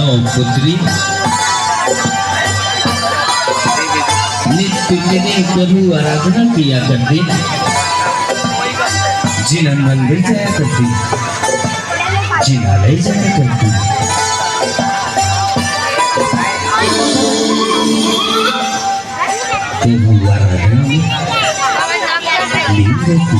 पुत्री नित्य तेरी प्रभु आराधना किया करती, जिन्हें मंदिर जाया करती, जिनालय जाया करती। प्रभु आराधना में लीन रहती।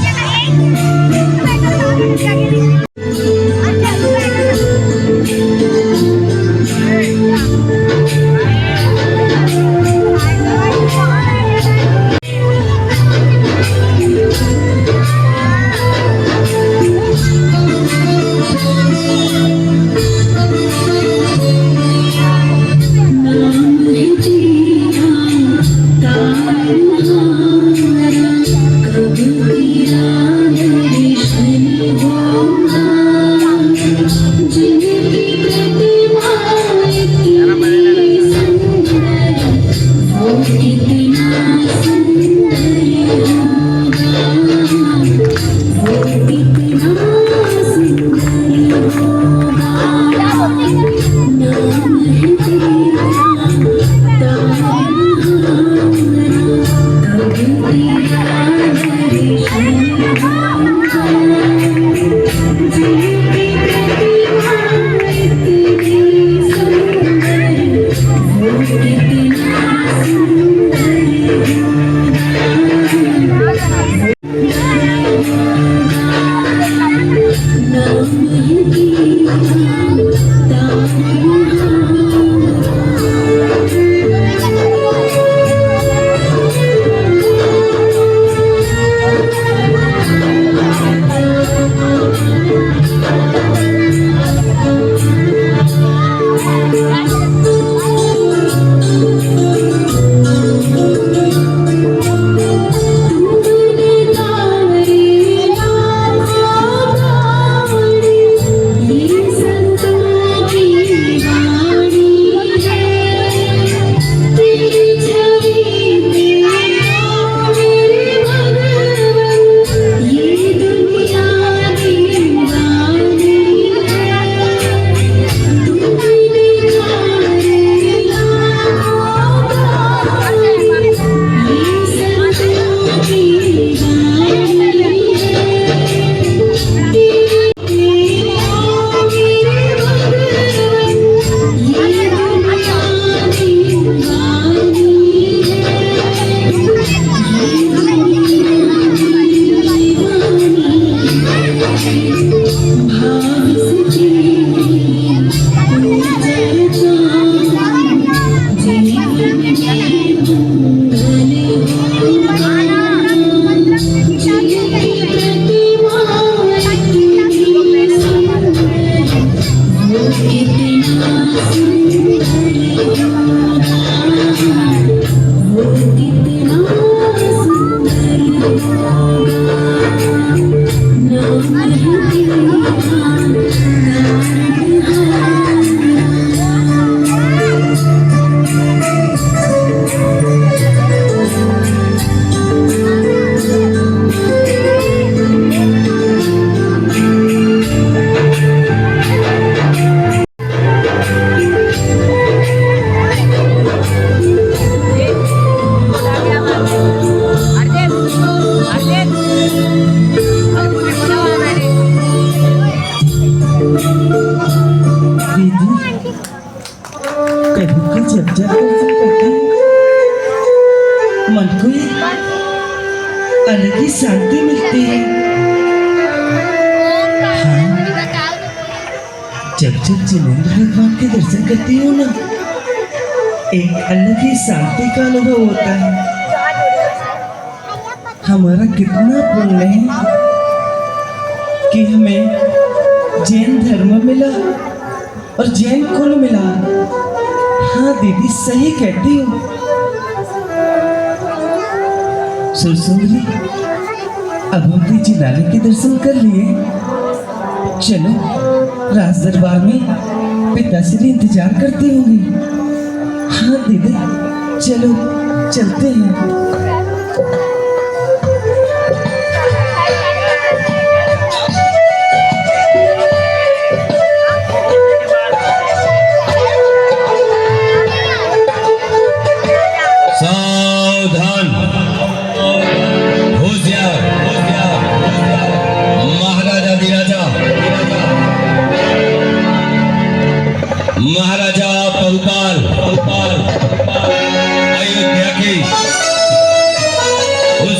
मन को अलग ही शांति मिलती है। हाँ, जब जिनेंद्र भगवान के दर्शन करती हूँ ना, एक अलग ही शांति का अनुभव होता है। हमारा कितना पुण्य है कि हमें जैन धर्म मिला और जैन कुल मिला। हाँ दीदी, सही कहती हूँ। सुरसुंदरी, अब हम जिनालय के दर्शन कर लिए, चलो राज दरबार में पिताश्री इंतजार करते होंगे। हाँ दीदी, चलो चलते हैं।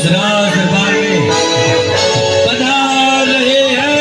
उस राज दरबार में पधार रहे हैं।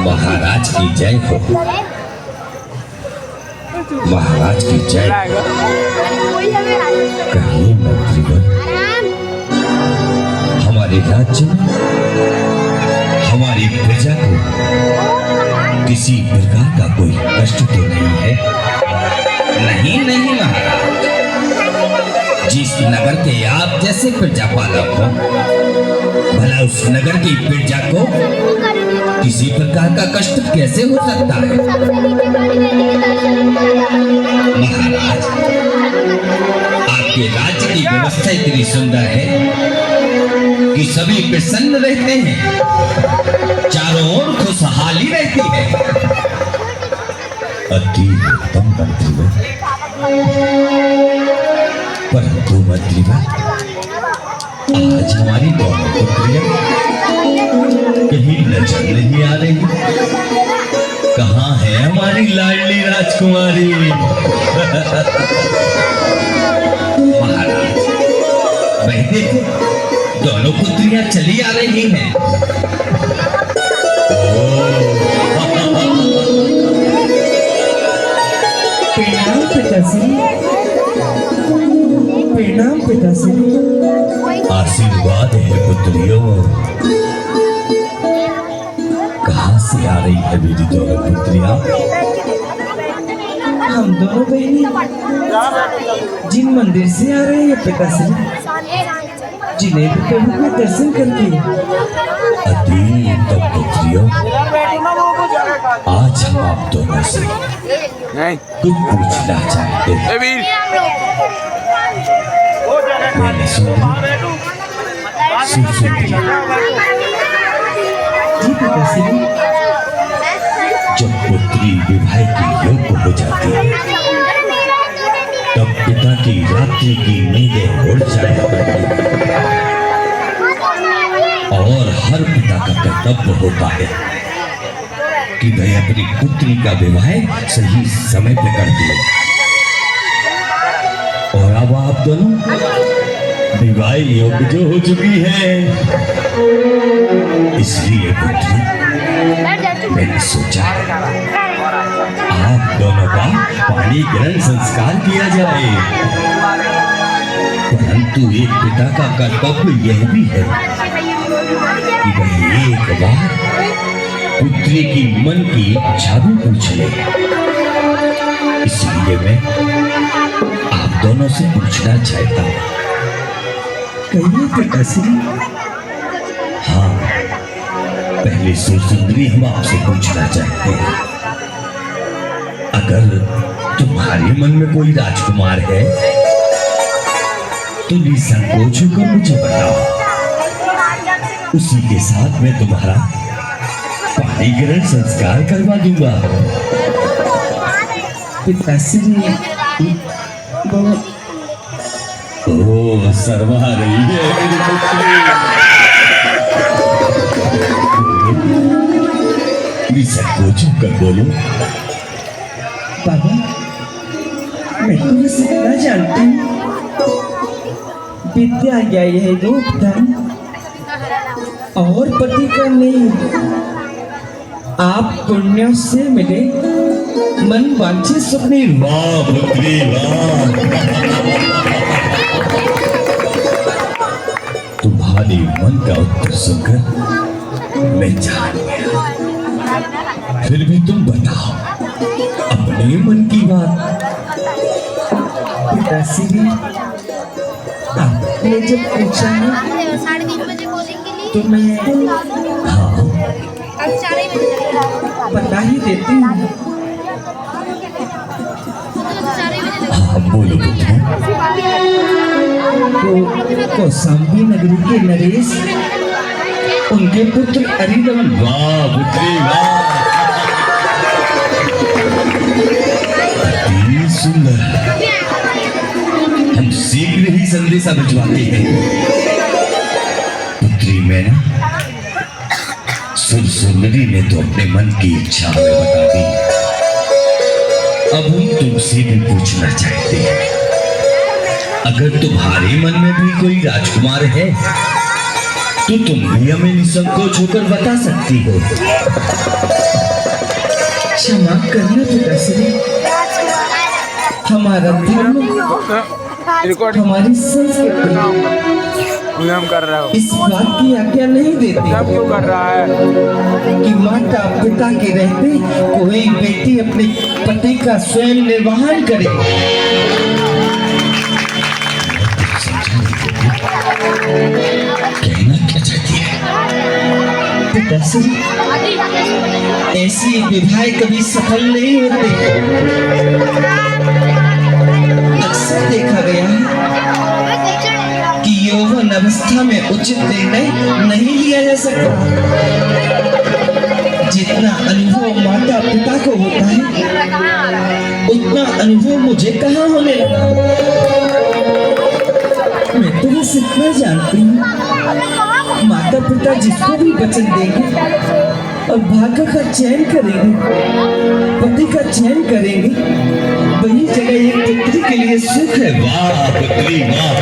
महाराज की जय हो, महाराज की जय। कहिए मंत्रीगण, हमारे राज्य में हमारी प्रजा को किसी प्रकार का कोई कष्ट तो नहीं है? नहीं नहीं महाराज, जिस नगर के आप जैसे प्रजापालक हो, भला उस नगर की प्रजा को किसी प्रकार का कष्ट कैसे हो सकता है? महाराज, आपके राज्य की व्यवस्था इतनी सुंदर है कि सभी प्रसन्न रहते हैं, चारों ओर खुशहाली रहती है। अति उत्तम मंत्रीगण, परंतु मंत्रीगण, आज हमारी दोनों पुत्रियां कहीं नजर नहीं आ रही। कहाँ है हमारी लाडली राजकुमारी? महाराज, वह देखो, दोनों पुत्रियां चली आ रही हैं। प्रणाम पिताश्री, प्रणाम पिताश्री। आशीर्वाद है पुत्रियों। कहाँ से आ रही है मेरी दोनों पुत्रियां? हम दोनों बहनें जिन मंदिर से आ रहे हैं पिताश्री, जिन्हें प्रभु के दर्शन करके। अति उत्तम पुत्रियों, आज हम आप दोनों से कुछ पूछना चाहते हैं। मैंने सुना जी पिताश्री। जब पुत्री विवाह के योग्य हो जाती है, तब पिता की रात्रि की नींदें उड़ जाया करती और हर पिता का कर्तव्य होता है कि वह अपनी पुत्री का विवाह सही समय पे कर दे। और अब आप दोनों विवाह योग्य जो हो चुकी है, इसलिए पुत्री, मैंने सोचा आप दोनों का पानी ग्रहण संस्कार किया जाए। परंतु एक पिता का कर्तव्य यह भी है कि वह एक बार पुत्री की मन की इच्छा भी पूछ ले। इसलिए मैं आप दोनों से पूछना चाहता हूँ। कहिए पिताश्री। हाँ, पहले सुंदरी, हम आपसे पूछना चाहते हैं, अगर तुम्हारे मन में कोई राजकुमार है तो निसंकोच होकर मुझे बताओ। उसी के साथ मैं तुम्हारा पानी ग्रहण संस्कार करवा दूंगा। पिताश्री, ओ शर्मा रही है मेरी पुत्री। निसंकोच होकर बोलो। बाबा, मैं तुम्हें इतना जानती हूँ, विद्या यही है रूप धन और पति का नहीं। आप पुण्यों से मिले मन वांछित सुखनी। वाह पुत्री वाह, तुम्हारे मन का उत्तर सुनकर मैं जान गया। फिर भी तुम बताओ अपने मन की बात। पिताश्री, आपने जब पूछा है 3:30 बजे कोचिंग के लिए तो मैं हाँ, अब 4 बजे बता ही देती हूँ। तो 4 बजे हाँ बोलो पुत्री। कौशाम्बी नगरी के नरेश, उनके पुत्र अरिंदम। वाह पुत्री वाह, अति सुंदर। हम शीघ्र ही संदेशा भिजवाते हैं। पुत्री मैना, सुंदरी ने तो अपने मन की इच्छा हमें बता दी। अब हम तुमसे भी पूछना चाहते हैं, अगर तुम्हारे मन में भी कोई राजकुमार है तो तुम भी हमें निसंकोच होकर बता सकती हो। क्षमा करना पिताश्री, हमारा धर्म, हमारी संस्कृति कर रहा हो, इस बात की आज्ञा नहीं देती क्यों कर रहा है कि माता पिता के रहते कोई बेटी अपने पति का स्वयं निर्वहन करे। कहना क्या चाहती है? पिताश्री, ऐसी विवाह कभी सफल नहीं होते। अक्सर देखा गया है कि यौवन अवस्था में उचित निर्णय नहीं लिया जा सकता। जितना अनुभव माता पिता को होता है, उतना अनुभव मुझे कहाँ होने लगा। मैं तो बस इतना जानती हूँ, माता पिता जिसको भी वचन देंगे और भाग्य का चयन करेंगे, पति का चयन करेंगे, वही जगह एक पुत्री के लिए सुख है। वाह पुत्री वाह,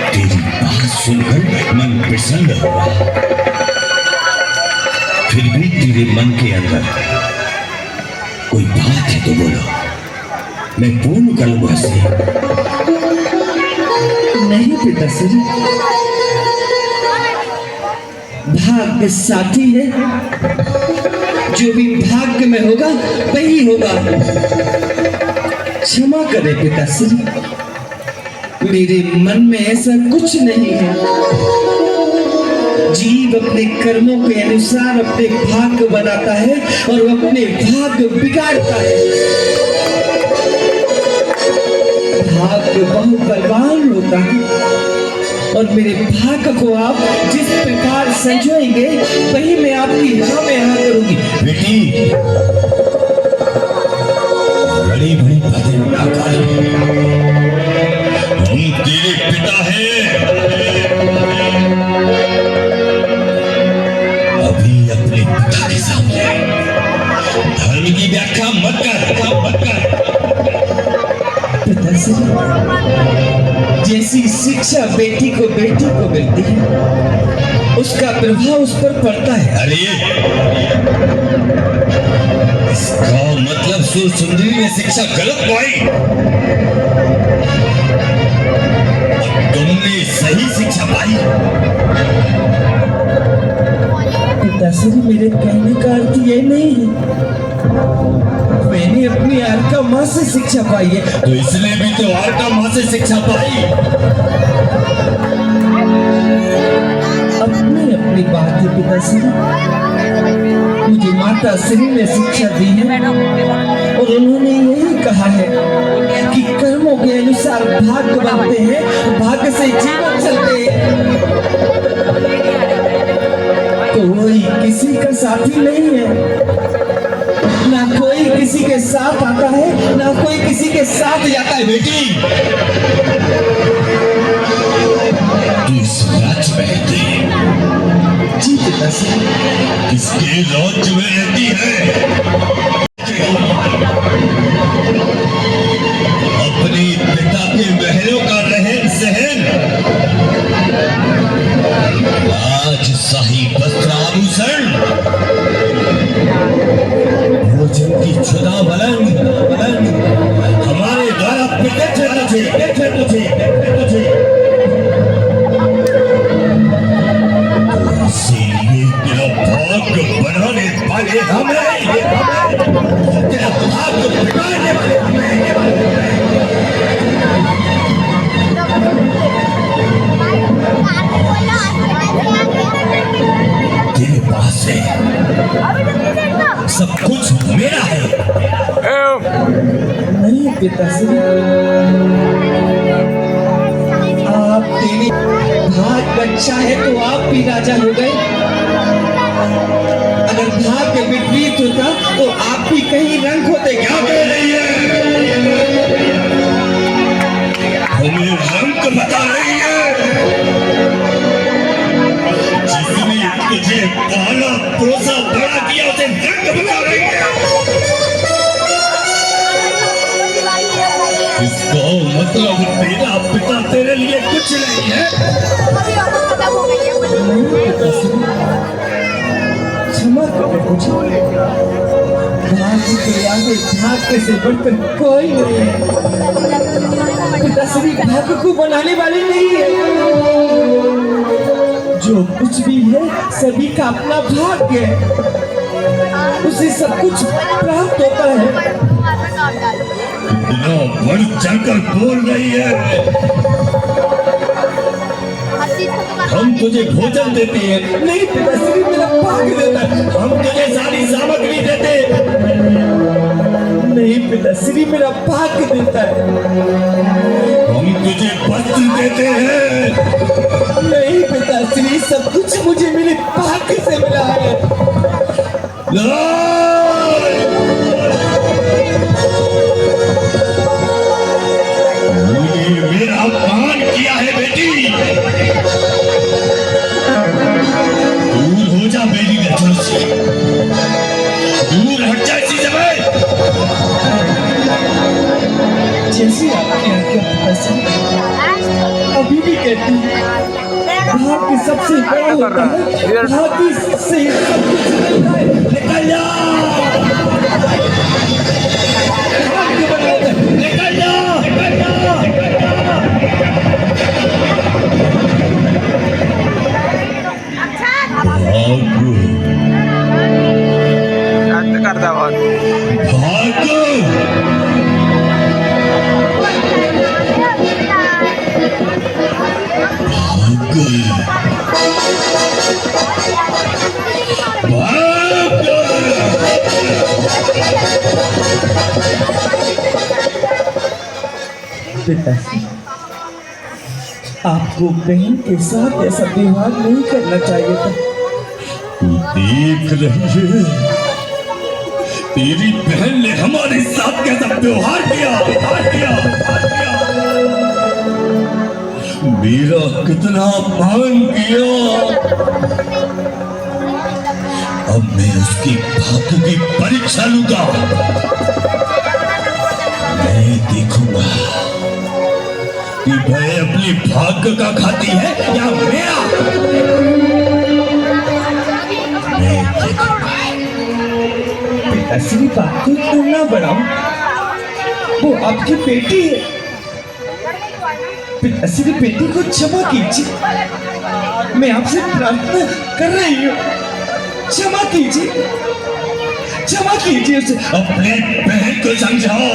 तेरी बात सुनकर मन प्रसन्न हुआ। फिर भी तेरे मन के अंदर कोई बात है तो बोलो, मैं पूर्ण कर लूंगा इसे। नहीं पिताश्री, भाग्य साथी है, जो भी भाग्य में होगा वही होगा। क्षमा करें पिताश्री, मेरे मन में ऐसा कुछ नहीं है। जीव अपने कर्मों के अनुसार अपने भाग्य बनाता है और अपने भाग्य बिगाड़ता है। भाग्य बहुत बलवान होता है और मेरे भाग्य को आप जिस प्रकार संजोएंगे वही मैं आपकी राह में हाँ करूंगी। बेटी, बड़ी बड़ी बातें ना कर, हम तेरे पिता हैं। अभी अपने पिता के सामने धर्म की व्याख्या मत कर। पिताश्री, जैसी शिक्षा बेटी को मिलती है, उसका प्रभाव उस पर पड़ता है। अरे इसका मतलब सुंदरी ने शिक्षा गलत पाई, तुमने सही शिक्षा पाई। पिताश्री, मेरे कहने का अर्थ ये नहीं है। मैंने अपनी आर्का माँ से शिक्षा पाई है। तो इसने भी तो आर्का माँ से शिक्षा पाई। अपनी बात है पिताश्री, मुझे माता श्री ने शिक्षा दी है और उन्होंने यही कहा है कि कर्मों के अनुसार भाग्य बनते हैं, भाग्य से जीवन चलते हैं। कोई किसी का साथी नहीं है, ना कोई किसी के साथ आता है, ना कोई किसी के साथ जाता है। बेटी, तू इस राज्य में रहती है। जी पिताश्री। किसके राज्य में रहती है? अपने पिता के महलों का रहन सहन, राजशाही वस्त्र आभूषण, भोजन की क्षुधा बलंग हमारे द्वारा प्रकट है तुझे। इसीलिए तेरा भाग्य बनाने वाले हमें, तेरा भाग्य बिगाड़ने वाले हमें। तेरे पास है सब कुछ मेरा है। नहीं पिताश्री, आशा है तो आप भी राजा हो गए। अगर भाग्य विपरीत होता तो आप भी कहीं रंग होते। क्या कह रही है? हमें रंग बता रही है? जिसने तुझे पाला पोसा बड़ा किया उसे रंग बता रही है? इसका मतलब तेरा पिता तेरे लिए कुछ नहीं है। अभी ऑफर खत्म हो गई है। क्षमा करें मुझे। भाग्य के आगे भाग्य से बढ़कर कोई नहीं है। पिताश्री भाग्य को बनाने वाले नहीं है। जो कुछ भी है सभी का अपना भाग्य है, उसे सब कुछ प्राप्त होता है। इतना बढ़ चढ़कर बोल रही है। हम तुझे भोजन देते हैं। नहीं पिताश्री, मेरा भाग्य देता है। हम तुझे सारी सामग्री देते हैं। नहीं पिताश्री, मेरा भाग्य देता है। हम तुझे वस्त्र देते हैं। नहीं पिताश्री, सब कुछ मुझे मेरे भाग्य से मिला है। तूने मेरा अपमान किया है बेटी। दूर हो जा मेरी नजर से। दूर हट जा इसी समय। जैसी आपकी आज्ञा पिताश्री। अभी भी कहती है भाग्य सबसे बड़ा होता है। भाग्य से सब कुछ मिलता है। निकल जा। भाग्य बनाता है। निकल जा। निकल जा। भागो। शांत कर दो बहुत। भागो। पिताश्री, आपको बहन के साथ ऐसा व्यवहार नहीं करना चाहिए था। तू देख रही है तेरी बहन ने हमारे साथ कैसा व्यवहार किया। मेरा कितना अपमान किया। अब मैं उसकी भाग्य की परीक्षा लूंगा। मैं देखूंगा कि वह अपने भाग्य का खाती है या मेरा। मैं देखूंगा। पिताश्री, बात को इतना ना बढ़ाओ। वो आपकी बेटी है। पिताश्री, बेटी को क्षमा कीजिए। मैं आपसे प्रार्थना कर रही हूँ, क्षमा कीजिए। क्षमा कीजिए उसे। अपने बहन को समझाओ।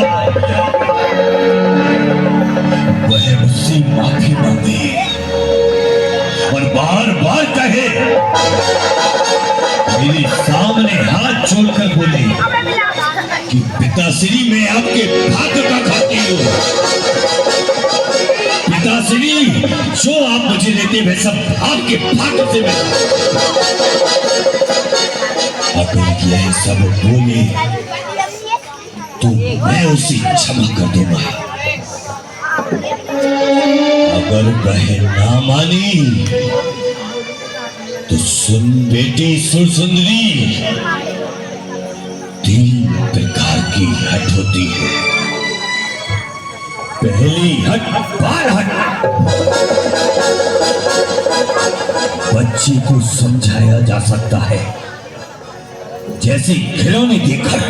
वह मुझसे माफी मांगे और बार बार कहे, मेरे सामने हाथ जोड़कर बोले कि पिताश्री मैं आपके भाग्य का खाती हूँ। पिताश्री जो आप मुझे देते वह सब आपके भाग्य से मिला। अगर यह सब बोले तो मैं उसे क्षमा कर दूंगा। अगर वह ना मानी तो सुन बेटी सुरसुंदरी, 3 प्रकार की हट होती है। पहली हट बाल हट। बच्चे को समझाया जा सकता है जैसे खिलौने देकर।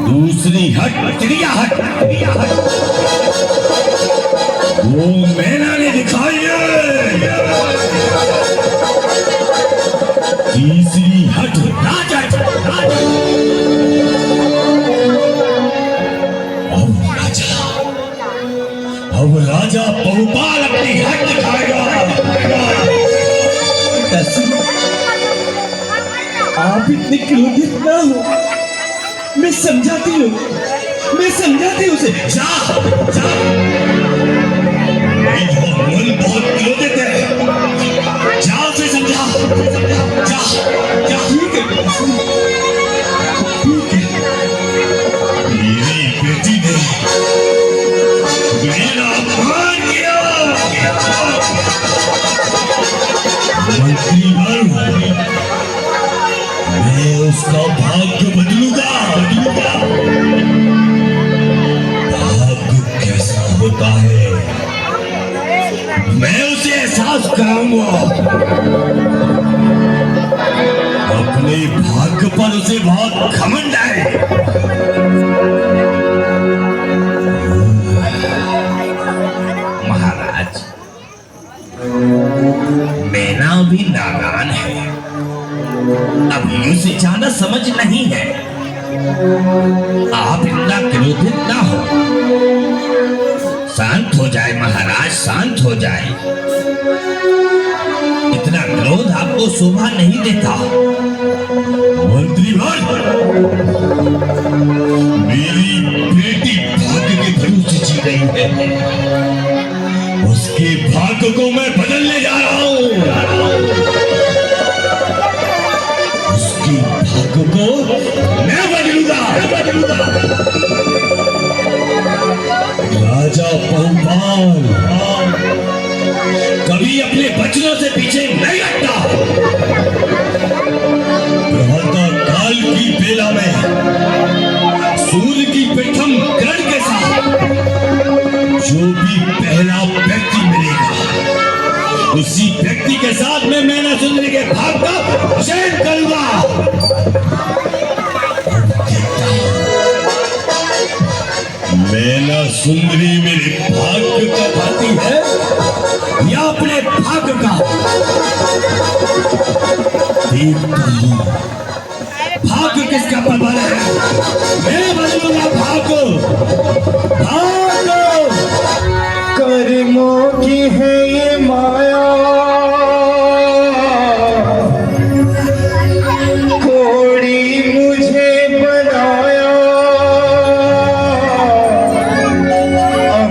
दूसरी हट क्रिया हट। वो मैना ने दिखाई है। तीसरी हट राजट। अब राजा बहुपाल अपनी हट दिखाएगा। आप इतने क्रोधित ना हो। मैं समझाती हूँ उसे। जा। मेरा मन बहुत क्रोधित है। एहसास कराऊंगा। अपने भाग्य पर उसे बहुत घमंड है। महाराज, मैना भी नादान है, अभी उसे ज्यादा समझ नहीं है। आप इतना क्रोधित ना हो, शांत हो जाए महाराज, शांत हो जाए। इतना क्रोध आपको शोभा नहीं देता। मंत्रीवर, मेरी बेटी भाग्य के भरोसे जी रही है, उसके भाग्य को मैं बदलने जा रहा हूं। उसके भाग्य को मैं बदलूंगा। राजा बहुपाल कभी अपने बचनों से पीछे नहीं हटता। प्रातः काल की बेला में सूर्य की प्रथम किरण के साथ जो भी पहला व्यक्ति मिलेगा, उसी व्यक्ति के साथ में मैना सुंदरी के भाग का चयन करूंगा। मैना सुंदरी मेरे भाग्य का भाती है या अपने भाग्य का? देखता हूं भाग्य किसका प्रबल है। मैं बदलूंगा भाग्य। भाग्य कर्मों की है ये माया, कोड़ी मुझे बनाया।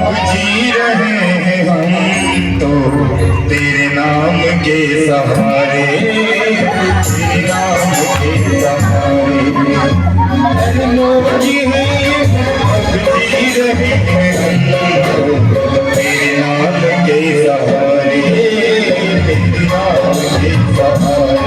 अब जी रहे हैं हम तो तेरे नाम के सहारे, तेरे नाम के सहारे। कर्मों की है ये, अब जी रहे हैं हम तो तेरे नाम के सहारे, तेरे नाम के सहारे।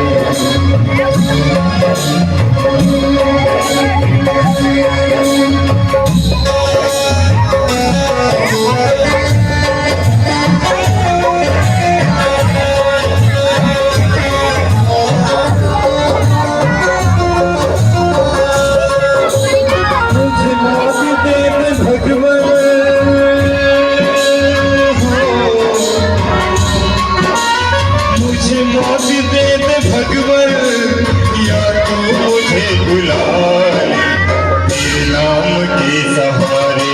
मुझे मौत दे दे भगवान, या तो मुझे बुला ले तेरे नाम के सहारे,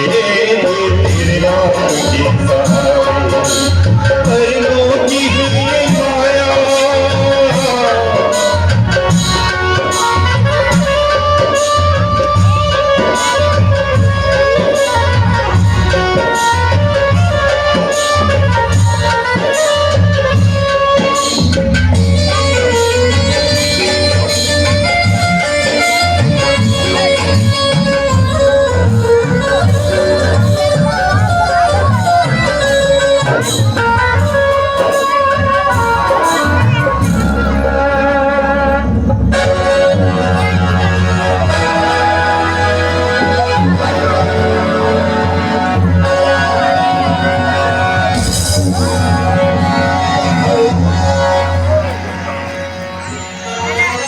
तेरे नाम के सहारे। कर्मों की है माया,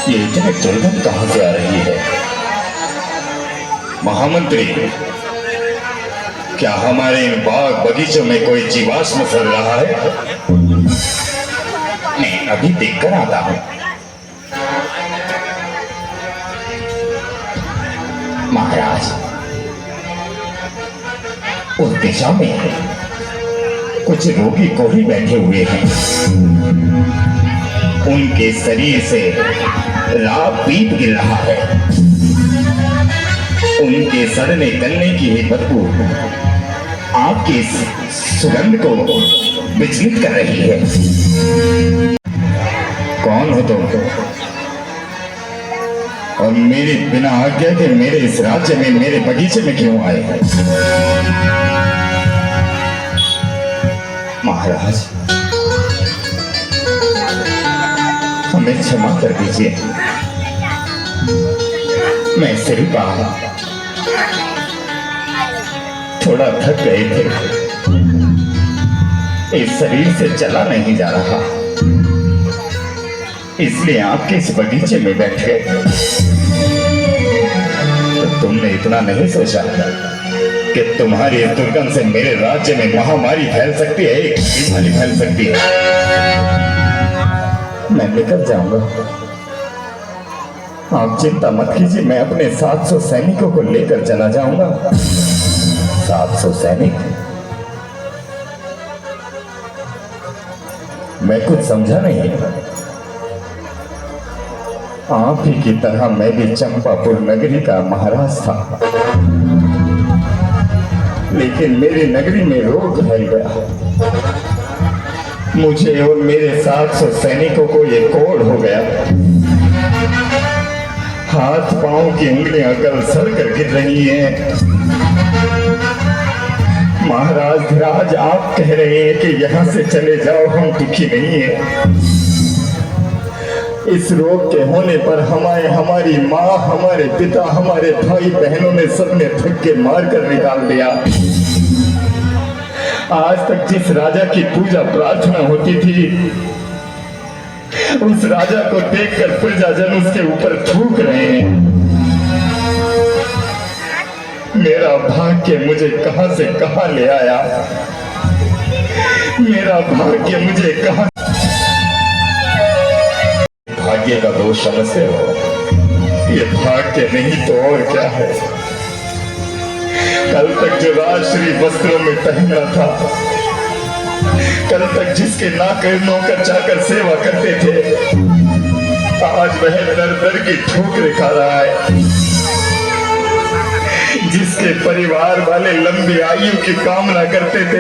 ये इतनी दुर्गंध कहां से आ रही है? महामंत्री, क्या हमारे इन बाग बगीचों में कोई जीवाश्म फैल रहा है? नहीं, अभी देखकर आता हूं। महाराज, उस दिशा में कुछ रोगी कोढ़ी बैठे हुए हैं। उनके शरीर से राख पीप गिर रहा है। उनके सड़ने गलने की ही बदबू आपकी सुगंध को विचलित कर रही है। कौन हो तुम? और मेरे बिना आज्ञा के मेरे इस राज्य में, मेरे बगीचे में क्यों आए? महाराज, हमें क्षमा कर दीजिए। मैं सिर्फ थोड़ा थक गए थे, इस शरीर से चला नहीं जा रहा, इसलिए आपके इस बगीचे में बैठ गए। तो तुमने इतना नहीं सोचा कि तुम्हारी इस दुर्गंध से मेरे राज्य में महामारी फैल सकती है, एक बीमारी फैल सकती है। मैं निकल जाऊंगा, आप चिंता मत कीजिए, मैं अपने 700 सैनिकों को लेकर चला जाऊंगा। 700 सैनिक? मैं कुछ समझा नहीं। आप ही की तरह मैं भी चंपापुर नगरी का महाराज था, लेकिन मेरी नगरी में रोग फैल गया। मुझे और मेरे 700 सैनिकों को ये कोढ़ हो गया। हाथ पांव की उंगलियां गल सड़ कर गिर रही हैं। महाराज धीराज, आप कह रहे हैं कि यहाँ से चले जाओ, हम दुखी नहीं है। इस रोग के होने पर हमारी माँ, हमारे पिता, हमारे भाई बहनों ने सबने धक्के मार कर निकाल दिया। आज तक जिस राजा की पूजा प्रार्थना होती थी, उस राजा को देखकर प्रजाजन उसके ऊपर थूक रहे हैं। मेरा भाग्य मुझे कहां से कहां ले आया, मेरा भाग्य मुझे कहां। भाग्य का दोष समझते हो? ये भाग्य नहीं तो और क्या है। कल तक जो राजश्री वस्त्रों में पहना था, कल तक जिसके नौकर चाकर सेवा करते थे, आज वह दर दर की ठोकरें खा रहा है। जिसके परिवार वाले लंबी आयु की कामना करते थे,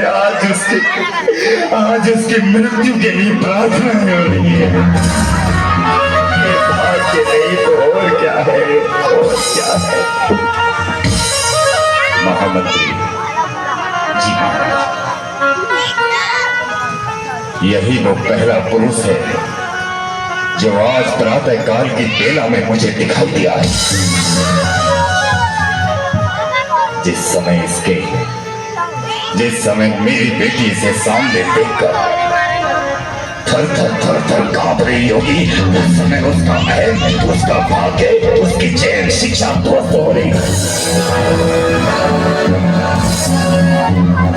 आज उसकी मृत्यु के लिए प्रार्थना हो रही है। ये भाग्य नहीं तो और क्या है, और क्या है। महामंत्री जी महाराज, यही वो पहला पुरुष है जो आज प्रातः काल की बेला में मुझे दिखाई दिया है। जिस समय मेरी बेटी इसे सामने देखकर थर थर कांप रही होगी, उस समय उसका अहम, उसका भाग्य, उसकी चैन शिक्षा ध्वस्त हो रही।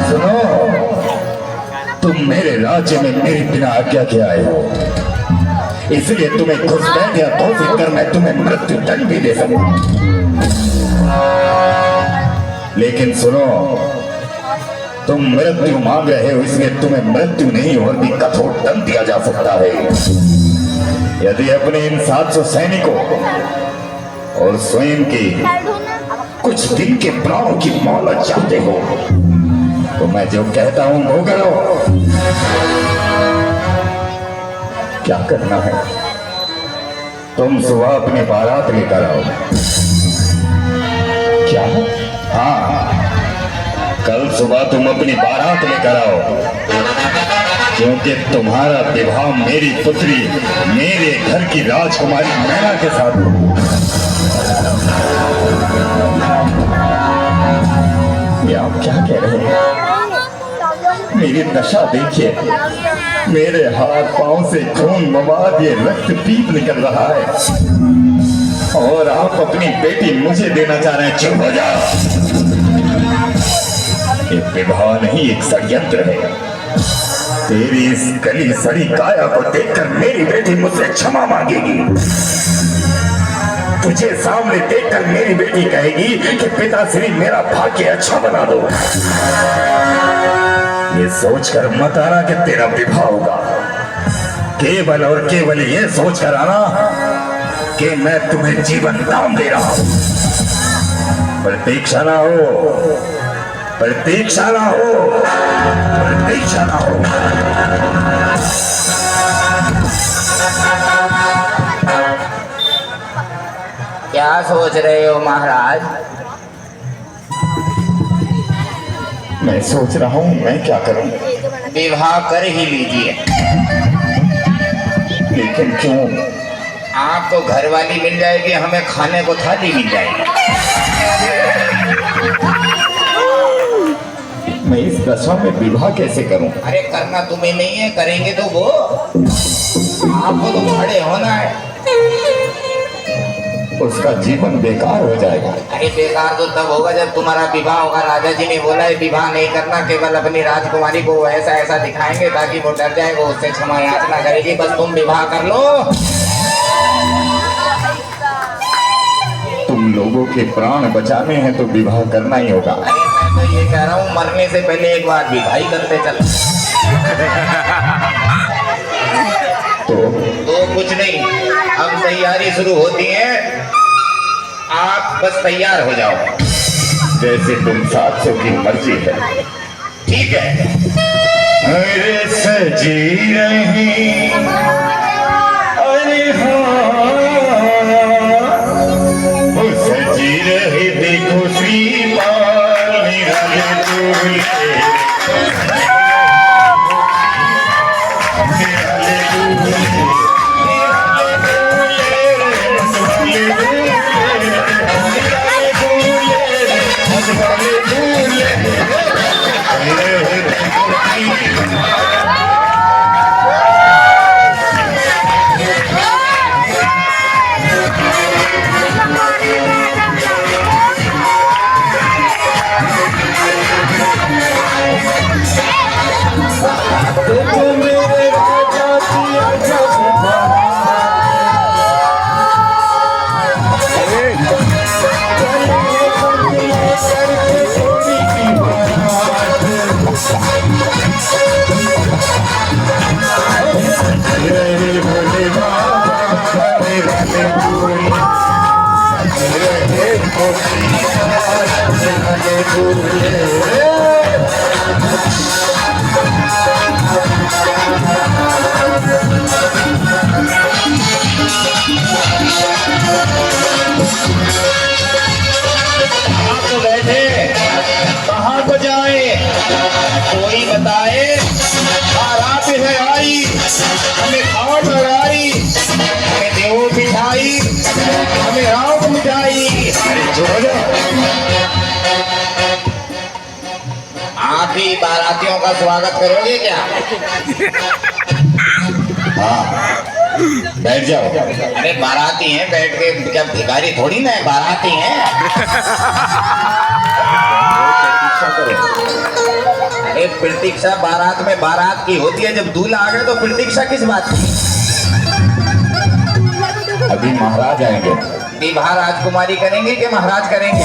सुनो, तुम मेरे राज्य में मेरे बिना आज्ञा के आए हो, इसलिए तुम्हें घुसपैठ या तौफीक कर मैं तुम्हें मृत्यु दंड भी दे सकूं। लेकिन सुनो, तुम मृत्यु मांग रहे हो, इसलिए तुम्हें मृत्यु नहीं और भी कठोर दंड दिया जा सकता है। यदि अपने इन 700 सैनिकों और स्वयं की कुछ दिन के प्राणों की मोहलत चाहते हो, तो मैं जो कहता हूं वो करो। क्या करना है? तुम सुबह अपनी बारात लेकर आओ। क्या? हाँ, कल सुबह तुम अपनी बारात लेकर आओ, क्योंकि तुम्हारा विवाह मेरी पुत्री, मेरे घर की राजकुमारी मैना के साथ हो। ये आप क्या कह रहे हैं? मेरी दशा देखिए, मेरे हाथ पांव से खून मवाद, ये रक्त पीप निकल रहा है, और आप अपनी बेटी मुझे देना चाह रहे हैं। चुप हो जाओ। ये विवाह नहीं, एक षड्यंत्र है। तेरी इस गली सड़ी काया को देखकर मेरी बेटी मुझसे क्षमा मांगेगी। तुझे सामने देखकर मेरी बेटी कहेगी कि पिताश्री मेरा भाग्य अच्छा बना दो। ये सोचकर मत आना कि तेरा विवाह होगा, केवल और केवल ये सोचकर आना कि मैं तुम्हें जीवन दान दे रहा हूं। प्रतीक्षा ना हो, प्रतीक्षा ना हो, प्रतीक्षा ना हो। क्या सोच रहे हो महाराज? मैं सोच रहा हूं मैं क्या करूं। विवाह कर ही लीजिए। लेकिन क्यों? आपको घरवाली मिल जाएगी, हमें खाने को थाली मिल जाएगी। मैं इस दशा में विवाह कैसे करूं? अरे करना तुम्हें नहीं है, करेंगे तो वो आपको तो खड़े होना है। उसका जीवन बेकार हो जाएगा। अरे बेकार तो तब होगा जब तुम्हारा विवाह होगा। राजा जी ने बोला है विवाह नहीं करना, केवल अपनी राजकुमारी को ऐसा ऐसा दिखाएंगे ताकि वो डर जाए, वो उससे क्षमा याचना करेगी। बस तुम विवाह कर लो। तुम लोगों के प्राण बचाने हैं तो विवाह करना ही होगा। अरे मैं तो ये कह रहा हूँ मरने से पहले एक बार विवाह ही करते चल। तो कुछ नहीं, अब तैयारी शुरू होती है, आप बस तैयार हो जाओ। जैसे तुम साथियों की मर्जी है। ठीक है। अरे सजी रही, अरे हाँ, ओ सजी रही देखो श्रीमान निराले दूल्हे, निराले दूल्हे, कहाँ को जाए कोई बताए। बारात है आई, हमें खाट लगाई, हमें देवो बिठाई, हमें राव मिठाई। अरे जोड़ो, आप ही बारातियों का स्वागत करोगे क्या? हाँ, बैठ जाओ। अरे बाराती हैं, बैठ के क्या भिखारी थोड़ी ना है, बाराती हैं। अरे प्रतीक्षा बारात में बारात की होती है, जब दूल्हा आ गए तो प्रतीक्षा किस बात की? अभी महाराज आएंगे। विवाह राजकुमारी करेंगे कि महाराज करेंगे?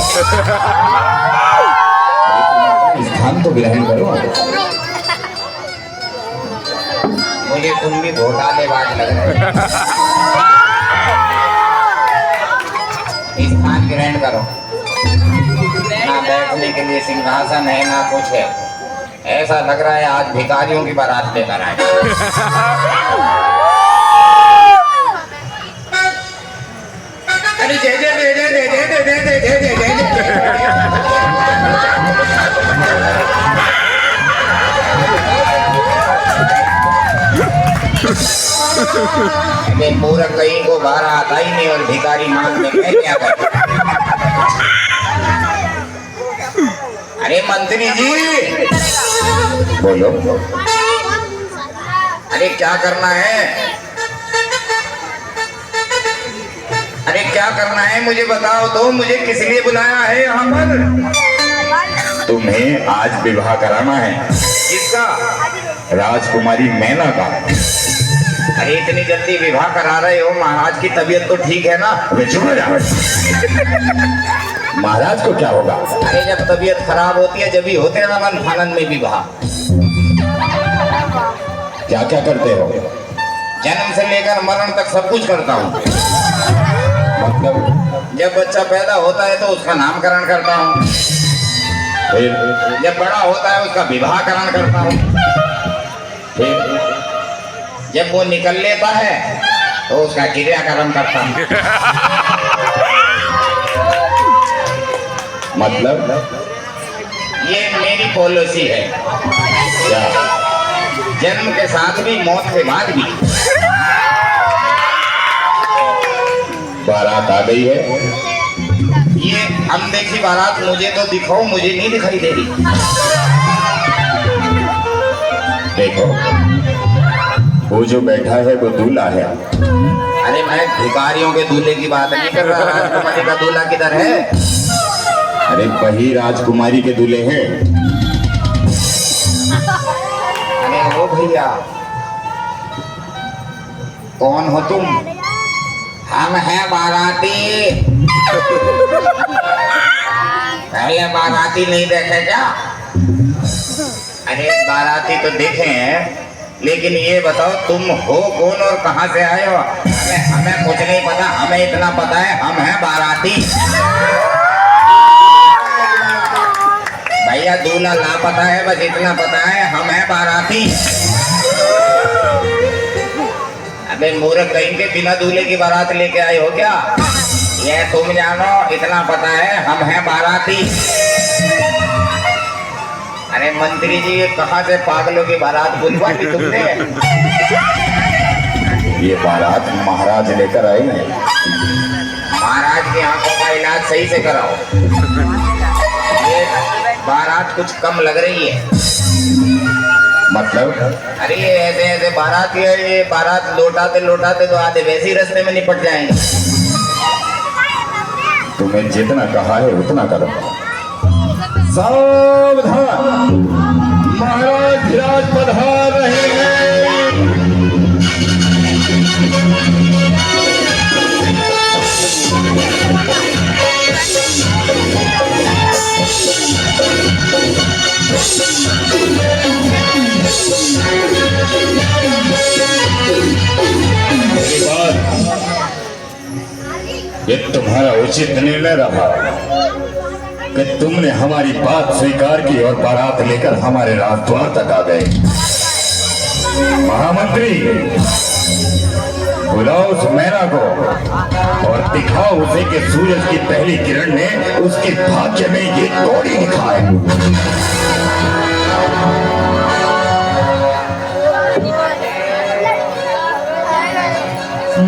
स्थान तो ग्रहण करो। मुझे तुम भी घोटालेबाज लग रहे हो। स्थान ग्रहण करो। ना बैठने के लिए सिंहासन है ना कुछ है। ऐसा लग रहा है आज भिखारियों की बारात लेकर आए। अरे दे दे दे दे दे दे दे दे दे दे दे दे अबे पूरा कहीं को बाहर आता ही नहीं और भिखारी मांग में मैं क्या करूं? अरे मंत्री जी बोलो। अरे क्या करना है? अरे क्या करना है मुझे बताओ तो, मुझे किस लिए बुलाया है यहाँ पर? तुम्हें आज विवाह कराना है। किसका? राजकुमारी मैना का। अरे इतनी जल्दी विवाह करा रहे हो? महाराज की तबीयत तो ठीक है ना? अबे चुप हो जाओ। महाराज को क्या होगा? अरे जब तबीयत खराब होती है जब ही होते हैं रमन फानन में विवाह। क्या क्या करते हो? जन्म से लेकर मरण तक सब कुछ करता हूँ। मतलब जब बच्चा पैदा होता है तो उसका नामकरण करता हूँ, फिर जब बड़ा होता है उसका विवाहकरण करता हूँ, फिर जब वो निकल लेता है तो उसका क्रियाकर्म करता हूँ। मतलब ये मेरी पॉलिसी है। क्या? जन्म के साथ भी मौत के बाद भी। बारात आ गई है। ये अनदेखी बारात मुझे तो दिखाओ, मुझे नहीं दिखाई दे रही। देखो, वो जो बैठा है वो दूल्हा है। अरे मैं भिखारियों के दूल्हे की बात नहीं कर रहा। राजकुमारी का दूल्हा किधर है? अरे वही राजकुमारी के दूल्हे हैं। अरे ओ भैया, कौन हो तुम? हम हैं बाराती। पहले बाराती नहीं देखे क्या? अरे बाराती तो देखे हैं, लेकिन ये बताओ तुम हो कौन और कहाँ से आए हो? हमें कुछ नहीं पता, हमें इतना पता है हम हैं बाराती। भैया दूल्हा लापता है, बस इतना पता है हम हैं बाराती। अबे मूर्ख कहीं के बिना दूल्हे की बारात लेके आए हो क्या? ये तुम जानो, इतना पता है हम हैं बाराती। अरे मंत्री जी, ये कहाँ से पागलों की बारात बुलवा दी तुमने? ये बारात महाराज लेकर आए हैं। महाराज की आंखों का इलाज सही से कराओ। ये बारात कुछ कम लग रही है। मतलब? अरे ये ऐसे ऐसे बारात है, ये बारात लौटाते लौटाते तो आधे वैसे ही रास्ते में निपट जाएंगे। तुम्हें जितना कहा है उतना करो। सावधान, महाराज धीराज पधार रहे हैं। इसके बाद ये तुम्हारा उचित निर्णय रहा कि तुमने हमारी बात स्वीकार की और बारात लेकर हमारे राजद्वार तक आ गए। महामंत्री, बुलाओ उस मैना को और दिखाओ उसे कि सूरज की पहली किरण ने उसके भाग्य में ये कौड़ी लिखा है।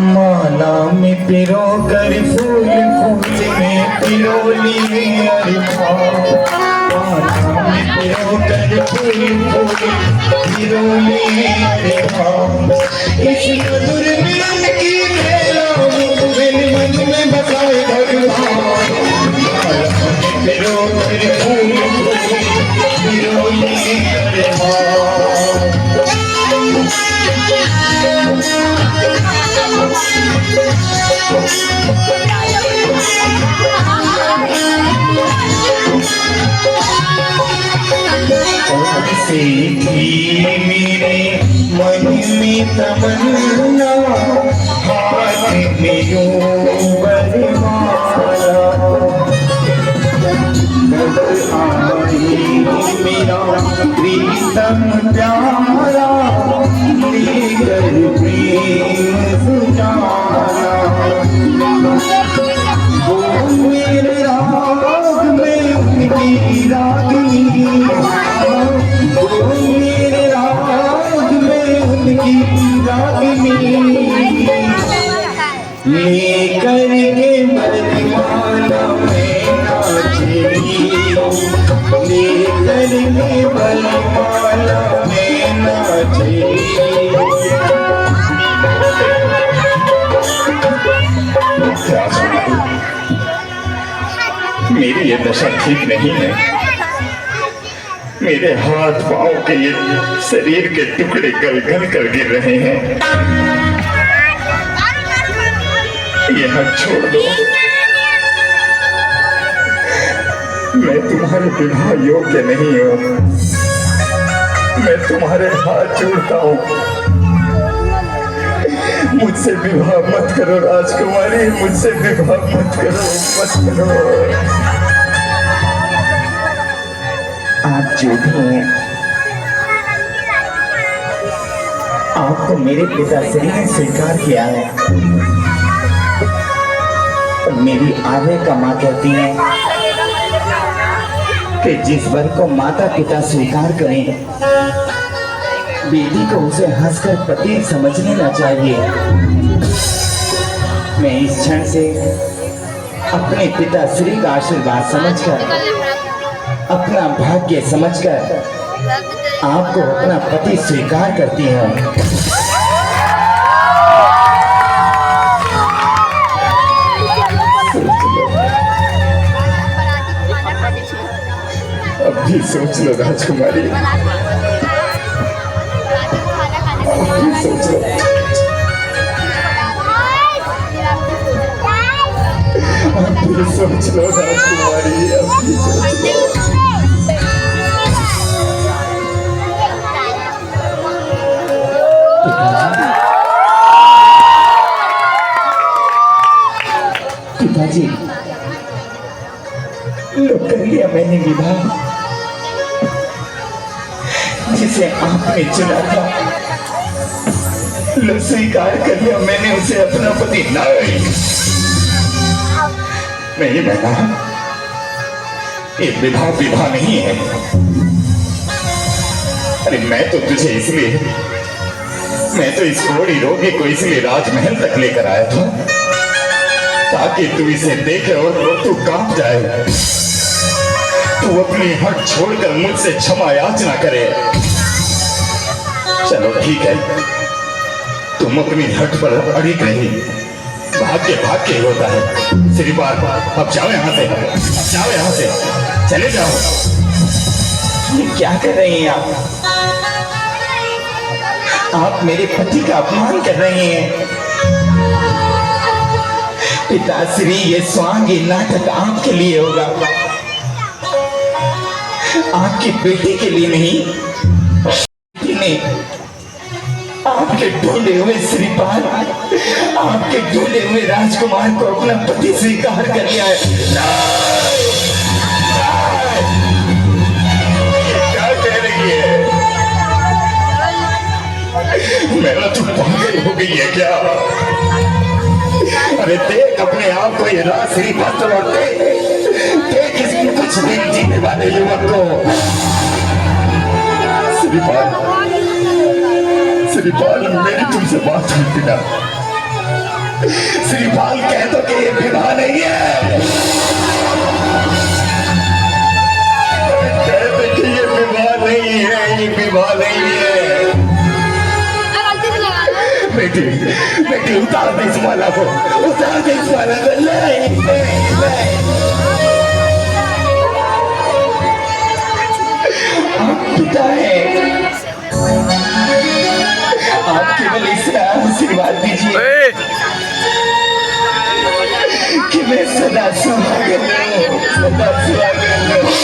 माला में पिरो कर फूल फूल में पिरोली अरे माला में पिरो कर फूल फूल पिरोली अरे इस मधुर मिलन की मेला मेरे मन में बसाए भगवान। माला में पिरो कर फूल फूल पिरोली अरे से थी मेरे मन में तमन्ना, हाथ में यूं बरमाला, मेरा प्रीतम प्यारा लेकर प्रेम सुजाना। वो मेरे राग में उनकी रागिनी, वो मेरे राग में उनकी रागिनी, लेकर के बरमाला में नाचेगी, लेकर के बरमाला में नाचेगी। मेरी ये दशा ठीक नहीं है। मेरे हाथ पांव के ये शरीर के टुकड़े गल गल कर गिर रहे हैं। ये हाथ छोड़ दो। मैं तुम्हारे विवाह योग्य नहीं हूँ। मैं तुम्हारे हाथ जोड़ता हूँ, मुझसे विवाह मत करो राजकुमारी, मुझसे विवाह मत करो, मत करो। आप जो भी हैं, आपको मेरे पिताश्री ने स्वीकार किया है। मेरी आगे का माँ कहती है कि जिस वर को माता पिता स्वीकार करें, बेटी को उसे हंसकर पति समझ लेना चाहिए। मैं इस क्षण से अपने पिता श्री का आशीर्वाद समझकर, अपना भाग्य समझकर आपको अपना पति स्वीकार करती हैं। अब भी सोच लो राजकुमारी, अब भी सोच लो। अब भी सोच लो राजकुमारी, अब भी सोच लो। पिताजी, लो कर लिया मैंने विवाह, जिसे आपने चुना था। लो स्वीकार कर लिया मैंने उसे अपना पति। नहीं मैना, ये विवाह विवाह नहीं है। अरे मैं तो तुझे इसलिए, मैं तो इस घोड़ी रोगी को इसलिए राजमहल तक लेकर आया था ताकि तू इसे देखे और तू कांप जाए, तू अपनी हट छोड़कर मुझसे क्षमा याचना करे। चलो ठीक है, तुम अपनी हट पर अड़िग रही, भाग्य भाग्य होता है। श्रीपाल, अब जाओ यहाँ से, अब जाओ यहाँ से, चले जाओ। ये क्या कर रही हैं आप मेरे पति का अपमान कर रही हैं। पिताश्री, ये स्वांग, ये नाटक आपके लिए होगा, आपकी बेटी के लिए नहीं। आपके ढूंढे हुए श्रीपाल, आपके ढूंढे हुए राजकुमार को अपना पति स्वीकार कर लिया है। क्या कह रही है? मेरा तो पागल हो गई है क्या? अरे देख अपने आप को, ये राज श्रीपाल और देख इसमें कुछ दिन जीने वाले युवक को। श्रीपाल, मेरी तुमसे बात हुई बिना। श्रीपाल, कह दो कि ये विवाह नहीं है, कह दो कि ये विवाह नहीं है, ये विवाह नहीं है। बेटी, बेटी उतार दे इस माला को, उतार दे इस माला को। नहीं। आप पिता है, आप केवल इसे आशीर्वाद दीजिए कि मैं सदा सुहागन रहूं, सदा सुहागन रहूं।